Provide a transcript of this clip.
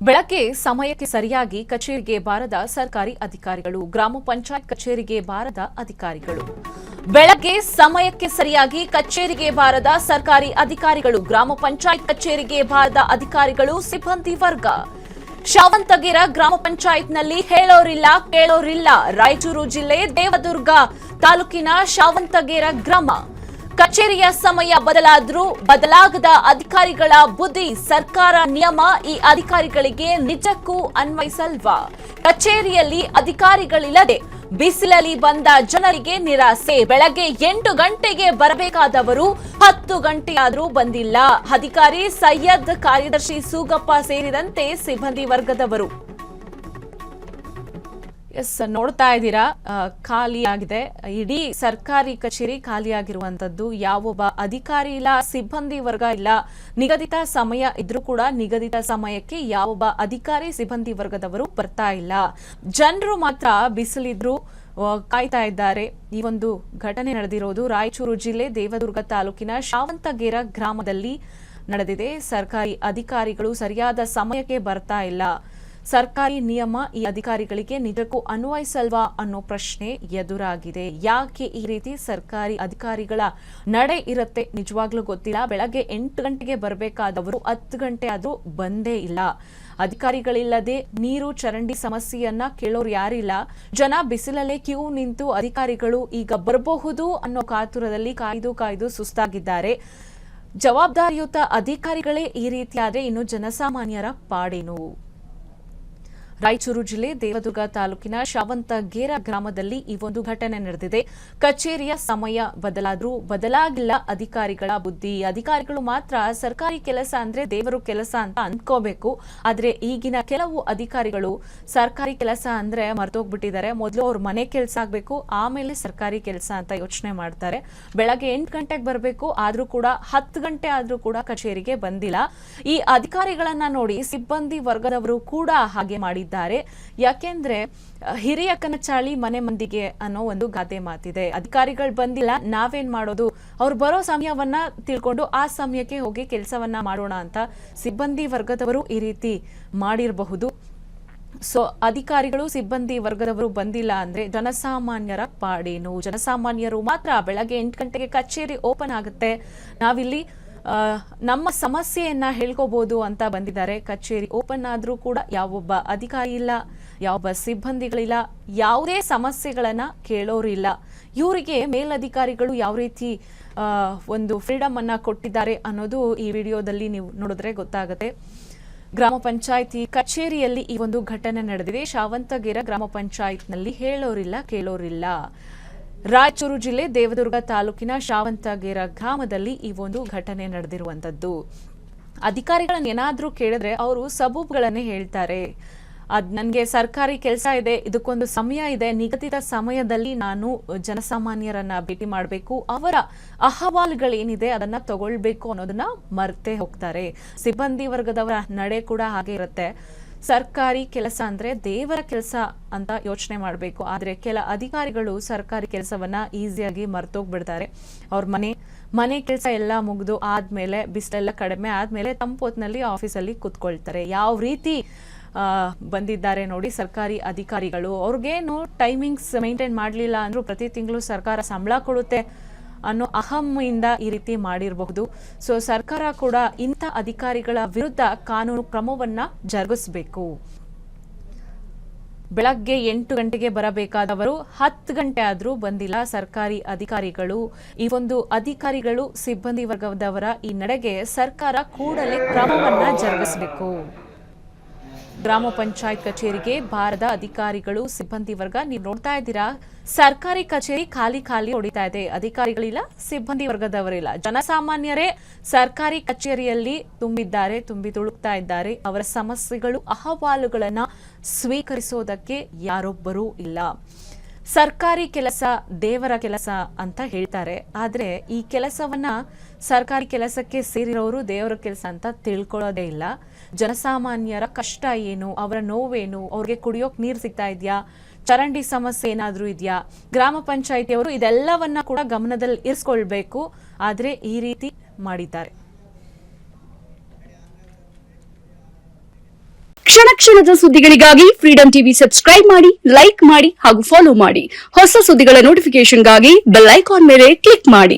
ಬೆಳಗ್ಗೆ ಸಮಯಕ್ಕೆ ಸರಿಯಾಗಿ ಕಚೇರಿಗೆ ಬಾರದ ಸರ್ಕಾರಿ ಅಧಿಕಾರಿಗಳು, ಗ್ರಾಮ ಪಂಚಾಯತ್ ಕಚೇರಿಗೆ ಬಾರದ ಅಧಿಕಾರಿಗಳು. ಬೆಳಗ್ಗೆ ಸಮಯಕ್ಕೆ ಸರಿಯಾಗಿ ಕಚೇರಿಗೆ ಬಾರದ ಸರ್ಕಾರಿ ಅಧಿಕಾರಿಗಳು, ಗ್ರಾಮ ಪಂಚಾಯತ್ ಕಚೇರಿಗೆ ಬಾರದ ಅಧಿಕಾರಿಗಳು, ಸಿಬ್ಬಂದಿ ವರ್ಗ. ಶಾವಂತಗಿರ ಗ್ರಾಮ ಪಂಚಾಯತ್ನಲ್ಲಿ ಹೇಳೋರಿಲ್ಲ ಕೇಳೋರಿಲ್ಲ. ರಾಯಚೂರು ಜಿಲ್ಲೆ ದೇವದುರ್ಗ ತಾಲೂಕಿನ ಶಾವಂತಗಿರ ಗ್ರಾಮ. ಕಚೇರಿಯ ಸಮಯ ಬದಲಾದ್ರೂ ಬದಲಾಗದ ಅಧಿಕಾರಿಗಳ ಬುದ್ಧಿ. ಸರ್ಕಾರ ನಿಯಮ ಈ ಅಧಿಕಾರಿಗಳಿಗೆ ನಿಜಕ್ಕೂ ಅನ್ವಯಿಸಲ್ವಾ? ಕಚೇರಿಯಲ್ಲಿ ಅಧಿಕಾರಿಗಳಿಲ್ಲದೆ ಬಿಸಿಲಲ್ಲಿ ಬಂದ ಜನರಿಗೆ ನಿರಾಸೆ. ಬೆಳಗ್ಗೆ 8 ಗಂಟೆಗೆ ಬರಬೇಕಾದವರು 10 ಗಂಟೆಯಾದ್ರೂ ಬಂದಿಲ್ಲ. ಅಧಿಕಾರಿ ಸೈಯದ್, ಕಾರ್ಯದರ್ಶಿ ಸೂಗಪ್ಪ ಸೇರಿದಂತೆ ಸಿಬ್ಬಂದಿ ವರ್ಗದವರು. ನೋಡ್ತಾ ಇದ್ದೀರಾ, ಖಾಲಿಯಾಗಿದೆ. ಇಡೀ ಸರ್ಕಾರಿ ಕಚೇರಿ ಖಾಲಿಯಾಗಿರುವಂತದ್ದು. ಯಾವೊಬ್ಬ ಅಧಿಕಾರಿ ಇಲ್ಲ, ಸಿಬ್ಬಂದಿ ವರ್ಗ ಇಲ್ಲ. ನಿಗದಿತ ಸಮಯ ಇದ್ರೂ ಕೂಡ ನಿಗದಿತ ಸಮಯಕ್ಕೆ ಯಾವೊಬ್ಬ ಅಧಿಕಾರಿ ಸಿಬ್ಬಂದಿ ವರ್ಗದವರು ಬರ್ತಾ ಇಲ್ಲ. ಜನರು ಮಾತ್ರ ಬಿಸಿಲಿದ್ರು ಕಾಯ್ತಾ ಇದ್ದಾರೆ. ಈ ಒಂದು ಘಟನೆ ನಡೆದಿರೋದು ರಾಯಚೂರು ಜಿಲ್ಲೆ ದೇವದುರ್ಗ ತಾಲೂಕಿನ ಶಾವಂತಗೇರ ಗ್ರಾಮದಲ್ಲಿ ನಡೆದಿದೆ. ಸರ್ಕಾರಿ ಅಧಿಕಾರಿಗಳು ಸರಿಯಾದ ಸಮಯಕ್ಕೆ ಬರ್ತಾ ಇಲ್ಲ. ಸರ್ಕಾರಿ ನಿಯಮ ಈ ಅಧಿಕಾರಿಗಳಿಗೆ ನಿಜಕ್ಕೂ ಅನ್ವಯಿಸಲ್ವಾ ಅನ್ನೋ ಪ್ರಶ್ನೆ ಎದುರಾಗಿದೆ. ಯಾಕೆ ಈ ರೀತಿ ಸರ್ಕಾರಿ ಅಧಿಕಾರಿಗಳ ನಡೆ ಇರುತ್ತೆ ನಿಜವಾಗ್ಲೂ ಗೊತ್ತಿಲ್ಲ. ಬೆಳಗ್ಗೆ 8 ಗಂಟೆಗೆ ಬರಬೇಕಾದವರು 10 ಗಂಟೆ ಆದ್ರೂ ಬಂದೇ ಇಲ್ಲ. ಅಧಿಕಾರಿಗಳಿಲ್ಲದೆ ನೀರು ಚರಂಡಿ ಸಮಸ್ಯೆಯನ್ನ ಕೇಳೋರು ಯಾರಿಲ್ಲ. ಜನ ಬಿಸಿಲಲ್ಲೇ ಕ್ಯೂ ನಿಂತು ಅಧಿಕಾರಿಗಳು ಈಗ ಬರಬಹುದು ಅನ್ನೋ ಕಾತುರದಲ್ಲಿ ಕಾಯ್ದು ಸುಸ್ತಾಗಿದ್ದಾರೆ. ಜವಾಬ್ದಾರಿಯುತ ಅಧಿಕಾರಿಗಳೇ ಈ ರೀತಿಯಾದ್ರೆ ಇನ್ನು ಜನಸಾಮಾನ್ಯರ ಪಾಡೇನು? ರಾಯಚೂರು ಜಿಲ್ಲೆ ದೇವದುರ್ಗ ತಾಲೂಕಿನ ಶಾವಂತಗೇರ ಗ್ರಾಮದಲ್ಲಿ ಈ ಒಂದು ಘಟನೆ ನಡೆದಿದೆ. ಕಚೇರಿಯ ಸಮಯ ಬದಲಾದ್ರೂ ಬದಲಾಗಿಲ್ಲ ಅಧಿಕಾರಿಗಳ ಬುದ್ಧಿ. ಅಧಿಕಾರಿಗಳು ಮಾತ್ರ ಸರ್ಕಾರಿ ಕೆಲಸ ಅಂದ್ರೆ ದೇವರು ಕೆಲಸ ಅಂತ ಅಂದ್ಕೋಬೇಕು. ಆದ್ರೆ ಈಗಿನ ಕೆಲವು ಅಧಿಕಾರಿಗಳು ಸರ್ಕಾರಿ ಕೆಲಸ ಅಂದ್ರೆ ಮರ್ತೋಗ್ಬಿಟ್ಟಿದ್ದಾರೆ. ಮೊದಲು ಅವ್ರ ಮನೆ ಕೆಲಸ ಆಗ್ಬೇಕು, ಆಮೇಲೆ ಸರ್ಕಾರಿ ಕೆಲಸ ಅಂತ ಯೋಚನೆ ಮಾಡ್ತಾರೆ. ಬೆಳಗ್ಗೆ 8 ಗಂಟೆಗೆ ಬರಬೇಕು, ಆದ್ರೂ ಕೂಡ 10 ಗಂಟೆ ಆದ್ರೂ ಕೂಡ ಕಚೇರಿಗೆ ಬಂದಿಲ್ಲ. ಈ ಅಧಿಕಾರಿಗಳನ್ನ ನೋಡಿ ಸಿಬ್ಬಂದಿ ವರ್ಗದವರು ಕೂಡ ಹಾಗೆ ಮಾಡಿದ್ದಾರೆ. ಯಾಕೆಂದ್ರೆ ಹಿರಿಯಕ್ಕನ ಚಾಳಿ ಮನೆ ಮಂದಿಗೆ ಅನ್ನೋ ಒಂದು ಗಾದೆ ಮಾತಿದೆ. ಅಧಿಕಾರಿಗಳು ಬಂದಿಲ್ಲ, ನಾವೇನ್ ಮಾಡೋದು? ಅವ್ರು ಬರೋ ಸಮಯವನ್ನ ತಿಳ್ಕೊಂಡು ಆ ಸಮಯಕ್ಕೆ ಹೋಗಿ ಕೆಲಸವನ್ನ ಮಾಡೋಣ ಅಂತ ಸಿಬ್ಬಂದಿ ವರ್ಗದವರು ಈ ರೀತಿ ಮಾಡಿರಬಹುದು. ಸೊ ಅಧಿಕಾರಿಗಳು ಸಿಬ್ಬಂದಿ ವರ್ಗದವರು ಬಂದಿಲ್ಲ ಅಂದ್ರೆ ಜನಸಾಮಾನ್ಯರ ಪಾಡೇನು? ಜನಸಾಮಾನ್ಯರು ಮಾತ್ರ ಬೆಳಗ್ಗೆ 8 ಗಂಟೆಗೆ ಕಚೇರಿ ಓಪನ್ ಆಗುತ್ತೆ, ನಾವಿಲ್ಲಿ ನಮ್ಮ ಸಮಸ್ಯೆಯನ್ನ ಹೇಳ್ಕೋಬಹುದು ಅಂತ ಬಂದಿದ್ದಾರೆ. ಕಚೇರಿ ಓಪನ್ ಆದ್ರೂ ಕೂಡ ಯಾವೊಬ್ಬ ಅಧಿಕಾರಿ ಇಲ್ಲ, ಯಾವೊಬ್ಬ ಸಿಬ್ಬಂದಿಗಳಿಲ್ಲ, ಯಾವುದೇ ಸಮಸ್ಯೆಗಳನ್ನ ಕೇಳೋರಿಲ್ಲ. ಇವರಿಗೆ ಮೇಲಧಿಕಾರಿಗಳು ಯಾವ ರೀತಿ ಒಂದು ಫ್ರೀಡಮ್ ಅನ್ನ ಕೊಟ್ಟಿದ್ದಾರೆ ಅನ್ನೋದು ಈ ವಿಡಿಯೋದಲ್ಲಿ ನೀವು ನೋಡಿದ್ರೆ ಗೊತ್ತಾಗುತ್ತೆ. ಗ್ರಾಮ ಪಂಚಾಯಿತಿ ಕಚೇರಿಯಲ್ಲಿ ಈ ಒಂದು ಘಟನೆ ನಡೆದಿದೆ. ಶಾವಂತಗೇರ ಗ್ರಾಮ ಪಂಚಾಯತ್ನಲ್ಲಿ ಹೇಳೋರಿಲ್ಲ ಕೇಳೋರಿಲ್ಲ. ರಾಯಚೂರು ಜಿಲ್ಲೆ ದೇವದುರ್ಗ ತಾಲೂಕಿನ ಶಾವಂತಗೇರ ಗ್ರಾಮದಲ್ಲಿ ಈ ಒಂದು ಘಟನೆ ನಡೆದಿರುವಂತದ್ದು. ಅಧಿಕಾರಿಗಳನ್ನ ಏನಾದ್ರೂ ಕೇಳಿದ್ರೆ ಅವರು ಸಬೂಬ್ಗಳನ್ನೇ ಹೇಳ್ತಾರೆ. ನನ್ಗೆ ಸರ್ಕಾರಿ ಕೆಲಸ ಇದೆ, ಇದಕ್ಕೊಂದು ಸಮಯ ಇದೆ, ನಿಗದಿತ ಸಮಯದಲ್ಲಿ ನಾನು ಜನಸಾಮಾನ್ಯರನ್ನ ಭೇಟಿ ಮಾಡಬೇಕು, ಅವರ ಅಹವಾಲುಗಳೇನಿದೆ ಅದನ್ನ ತಗೊಳ್ಬೇಕು ಅನ್ನೋದನ್ನ ಮರ್ತೆ ಹೋಗ್ತಾರೆ. ಸಿಬ್ಬಂದಿ ವರ್ಗದವರ ನಡೆ ಕೂಡ ಹಾಗೆ ಇರುತ್ತೆ. ಸರ್ಕಾರಿ ಕೆಲಸ ಅಂದ್ರೆ ದೇವರ ಕೆಲಸ ಅಂತ ಯೋಚನೆ ಮಾಡಬೇಕು. ಆದ್ರೆ ಕೆಲ ಅಧಿಕಾರಿಗಳು ಸರ್ಕಾರಿ ಕೆಲಸವನ್ನ ಈಸಿಯಾಗಿ ಮರ್ತೋಗ್ಬಿಡ್ತಾರೆ. ಅವ್ರ ಮನೆ ಕೆಲಸ ಎಲ್ಲ ಮುಗಿದು ಆದ್ಮೇಲೆ, ಬಿಸಿಲೆಲ್ಲ ಕಡಿಮೆ ಆದ್ಮೇಲೆ ತಂಪೊತ್ನಲ್ಲಿ ಆಫೀಸಲ್ಲಿ ಕುತ್ಕೊಳ್ತಾರೆ. ಯಾವ ರೀತಿ ಬಂದಿದ್ದಾರೆ ನೋಡಿ ಸರ್ಕಾರಿ ಅಧಿಕಾರಿಗಳು. ಅವ್ರಿಗೇನು ಟೈಮಿಂಗ್ಸ್ ಮೇಂಟೈನ್ ಮಾಡಲಿಲ್ಲ ಅಂದ್ರೂ ಪ್ರತಿ ತಿಂಗಳು ಸರ್ಕಾರ ಸಂಬಳ ಕೊಡುತ್ತೆ ಅನ್ನೋ ಅಹಮ್ಮಿಂದ ಈ ರೀತಿ ಮಾಡಿರಬಹುದು. ಸೊ ಸರ್ಕಾರ ಕೂಡ ಇಂಥ ಅಧಿಕಾರಿಗಳ ವಿರುದ್ಧ ಕಾನೂನು ಕ್ರಮವನ್ನ ಜರುಗಿಸಬೇಕು. ಬೆಳಗ್ಗೆ 8 ಗಂಟೆಗೆ ಬರಬೇಕಾದವರು 10 ಗಂಟೆ ಆದ್ರೂ ಬಂದಿಲ್ಲ ಸರ್ಕಾರಿ ಅಧಿಕಾರಿಗಳು. ಈ ಒಂದು ಅಧಿಕಾರಿಗಳು ಸಿಬ್ಬಂದಿ ವರ್ಗದವರ ಈ ನಡೆಗೆ ಸರ್ಕಾರ ಕೂಡಲೇ ಕ್ರಮವನ್ನ ಜರುಗಿಸಬೇಕು. ಗ್ರಾಮ ಪಂಚಾಯತ್ ಕಚೇರಿಗೆ ಬಾರದ ಅಧಿಕಾರಿಗಳು, ಸಿಬ್ಬಂದಿ ವರ್ಗ. ನೀವು ನೋಡ್ತಾ ಇದ್ದೀರಾ, ಸರ್ಕಾರಿ ಕಚೇರಿ ಖಾಲಿ ಹೊಡಿತಾ ಇದೆ. ಅಧಿಕಾರಿಗಳಿಲ್ಲ, ಸಿಬ್ಬಂದಿ ವರ್ಗದವರಿಲ್ಲ. ಜನಸಾಮಾನ್ಯರೇ ಸರ್ಕಾರಿ ಕಚೇರಿಯಲ್ಲಿ ತುಂಬಿ ತುಳುಕ್ತಾ ಇದ್ದಾರೆ. ಅವರ ಸಮಸ್ಯೆಗಳು, ಅಹವಾಲುಗಳನ್ನ ಸ್ವೀಕರಿಸೋದಕ್ಕೆ ಯಾರೊಬ್ಬರೂ ಇಲ್ಲ. ಸರ್ಕಾರಿ ಕೆಲಸ ದೇವರ ಕೆಲಸ ಅಂತ ಹೇಳ್ತಾರೆ. ಆದ್ರೆ ಈ ಕೆಲಸವನ್ನ ಸರ್ಕಾರಿ ಕೆಲಸಕ್ಕೆ ಸೇರಿರೋರು ದೇವರ ಕೆಲಸ ಅಂತ ತಿಳ್ಕೊಳ್ಳೋದೇ ಇಲ್ಲ. ಜನಸಾಮಾನ್ಯರ ಕಷ್ಟ ಏನು, ಅವರ ನೋವೇನು, ಅವ್ರಿಗೆ ಕುಡಿಯೋಕ್ ನೀರು ಸಿಗ್ತಾ ಇದೆಯಾ, ಚರಂಡಿ ಸಮಸ್ಯೆ ಏನಾದ್ರೂ ಇದೆಯಾ, ಗ್ರಾಮ ಪಂಚಾಯಿತಿಯವರು ಇದೆಲ್ಲವನ್ನ ಕೂಡ ಗಮನದಲ್ಲಿ ಇರಿಸ್ಕೊಳ್ಬೇಕು. ಆದ್ರೆ ಈ ರೀತಿ ಮಾಡಿದ್ದಾರೆ. ಕ್ಷಣ ಕ್ಷಣದ ಸುದ್ದಿಗಳಿಗಾಗಿ ಫ್ರೀಡಂ ಟಿವಿ ಸಬ್ಸ್ಕ್ರೈಬ್ ಮಾಡಿ, ಲೈಕ್ ಮಾಡಿ ಹಾಗೂ ಫಾಲೋ ಮಾಡಿ. ಹೊಸ ಸುದ್ದಿಗಳ ನೋಟಿಫಿಕೇಶನ್ಗಾಗಿ ಬೆಲ್ ಐಕಾನ್ ಮೇಲೆ ಕ್ಲಿಕ್ ಮಾಡಿ.